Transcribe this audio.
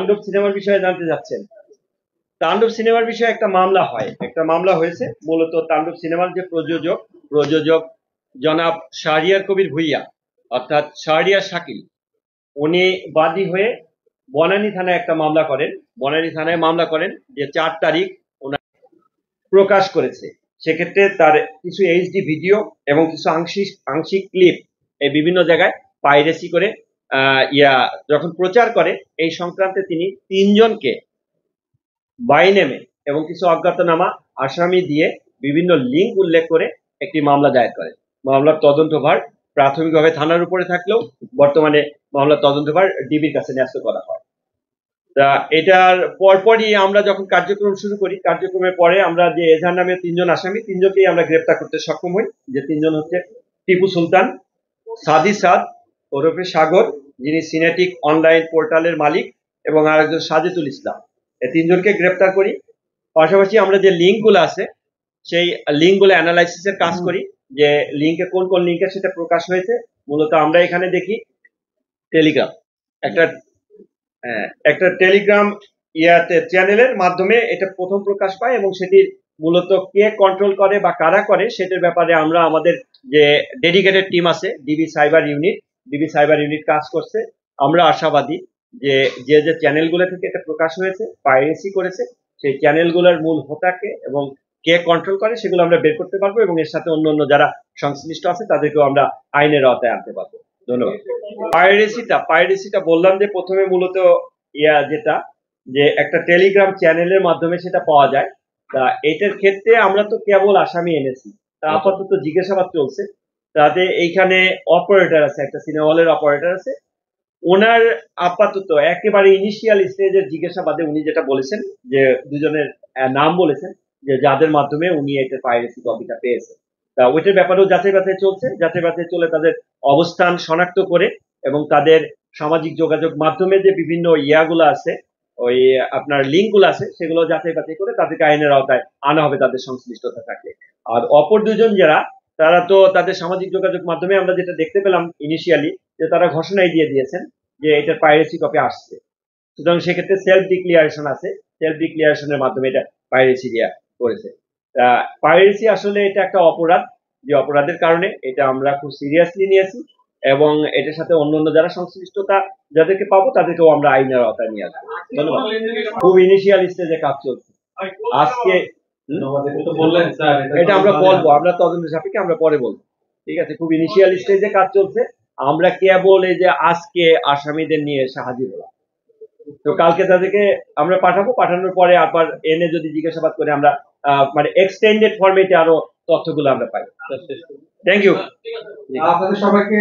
তাণ্ডব সিনেমার বিষয়ে জানতে যাচ্ছেন। তাণ্ডব সিনেমার বিষয়ে একটা মামলা হয়, একটা মামলা হয়েছে মূলত তাণ্ডব সিনেমার যে প্রযোজক জনাব শাহরিয়ার কবির ভুইয়া অর্থাৎ শাহরিয়ার শাকিল, উনি বাদী হয়ে বনানী থানায় একটা মামলা করেন। বনানী থানায় মামলা করেন যে ৪ তারিখ ওনার প্রকাশ করেছে। সেক্ষেত্রে তার কিছু এইচডি ভিডিও এবং কিছু আংশিক ক্লিপ এই বিভিন্ন জায়গায় পাইরেসি করে যখন প্রচার করে, এই সংক্রান্তে তিনি ৩ জনকে বাইনেমে এবং কিছু অজ্ঞাতনামা আসামি দিয়ে বিভিন্ন লিঙ্ক উল্লেখ করে একটি মামলা দায়ের করে। মামলার তদন্তভার প্রাথমিকভাবে থানার উপরে থাকলেও বর্তমানে মামলার তদন্তভার ডিবির কাছে ন্যস্ত করা হয়। তা এটার পরপরই আমরা যখন কার্যক্রম শুরু করি, কার্যক্রমের পরে আমরা যে এজাহার নামে ৩ জন আসামি, ৩ জনকেই আমরা গ্রেপ্তার করতে সক্ষম হই। যে ৩ জন হচ্ছে টিপু সুলতান, সাদি সাদ ওরফে সাগর, যিনি সিনেটিক অনলাইন পোর্টালের মালিক, এবং আরেকজন সাজেদুল ইসলাম। এই ৩ জনকে গ্রেপ্তার করি। পাশাপাশি আমরা যে লিঙ্কগুলো আছে সেই লিঙ্কগুলো অ্যানালাইসিসের কাজ করি, যে লিঙ্কে কোন কোন লিঙ্কে সেটা প্রকাশ হয়েছে। মূলত আমরা এখানে দেখি টেলিগ্রাম, একটা টেলিগ্রাম চ্যানেলের মাধ্যমে এটা প্রথম প্রকাশ পায়, এবং সেটির মূলত কে কন্ট্রোল করে বা কারা করে সেটার ব্যাপারে আমরা আমাদের যে ডেডিকেটেড টিম আছে ডিবি সাইবার ইউনিট কাজ করছে। আমরা আশাবাদী যে যে চ্যানেলগুলো থেকে এটা প্রকাশ হয়েছে, পাইরেসি করেছে, সেই চ্যানেলগুলোর মূল হোতাকে এবং কে কন্ট্রোল করে সেগুলো আমরা বের করতে পারবো, এবং এর সাথে অন্য যারা সংশ্লিষ্ট আছে তাদেরকেও আমরা আইনের আওতায় আনতে পারবো। ধন্যবাদ। পাইরেসিটা বললাম যে প্রথমে মূলত যেটা যে একটা টেলিগ্রাম চ্যানেলের মাধ্যমে সেটা পাওয়া যায়। তা এটার ক্ষেত্রে আমরা তো কেবল আসামি এনেছি, তা আপাতত জিজ্ঞাসাবাদ চলছে। তাতে এইখানে অপারেটর আছে, একটা সিনেমা হলের অপারেটর আছে, ওনার আপাতত একেবারে ইনিশিয়াল স্টেজের জিজ্ঞাসাবাদে উনি যেটা বলেছেন যে 2 জনের নাম বলেছেন যে যাদের মাধ্যমে উনি এটা পাইরেসি কপিটা পেয়েছেন। তা ওইটার ব্যাপারেও যাচাই বাছাই চলে তাদের অবস্থান শনাক্ত করে, এবং তাদের সামাজিক যোগাযোগ মাধ্যমে যে বিভিন্ন ইয়াগুলো আছে, ওই আপনার লিঙ্কগুলো আছে, সেগুলো যাচাই বাছাই করে তাদেরকে আইনের আওতায় আনা হবে তাদের সংশ্লিষ্টতা থাকলে। আর অপর 2 জন যারা, তারা তো তাদের সামাজিক যোগাযোগ মাধ্যমে আমরা যেটা দেখতে পেলাম ইনিশিয়ালি, যে তারা ঘোষণাই দিয়ে দিয়েছেন যে এটার পাইরেসি কপি আসছে। সুতরাং সেক্ষেত্রে সেলফ ডিক্লিয়ারেশন আছে, সেলফ ডিক্লিয়ারেশনের মাধ্যমে এটা পাইরেসি দিয়া করেছে। পাইরেসি আসলে এটা একটা অপরাধ, যে অপরাধের কারণে এটা আমরা খুব সিরিয়াসলি নিয়েছি, এবং এটার সাথে অন্যান্য যারা সংশ্লিষ্টতা যাদেরকে পাবো তাদেরকেও আমরা আইনের আওতায় নিয়ে আসবো। ধন্যবাদ। খুব ইনিশিয়াল স্টেজে কাজ চলছে আজকে। এটা আমরা বলবো, আমরা তদন্ত সাপেক্ষে আমরা পরে বলবো। ঠিক আছে, খুব ইনিশিয়াল স্টেজে কাজ চলছে। আমরা কেবল এই যে আজকে আসামিদের নিয়ে এসে হাজির হলাম, তো কালকে তাদেরকে আমরা পাঠানোর পরে আবার এনে যদি জিজ্ঞাসাবাদ করে আমরা মানে এক্সটেন্ডেড ফরম্যাটে আরো তথ্যগুলো আমরা পাই। থ্যাংক ইউ আপনাদের সবাইকে।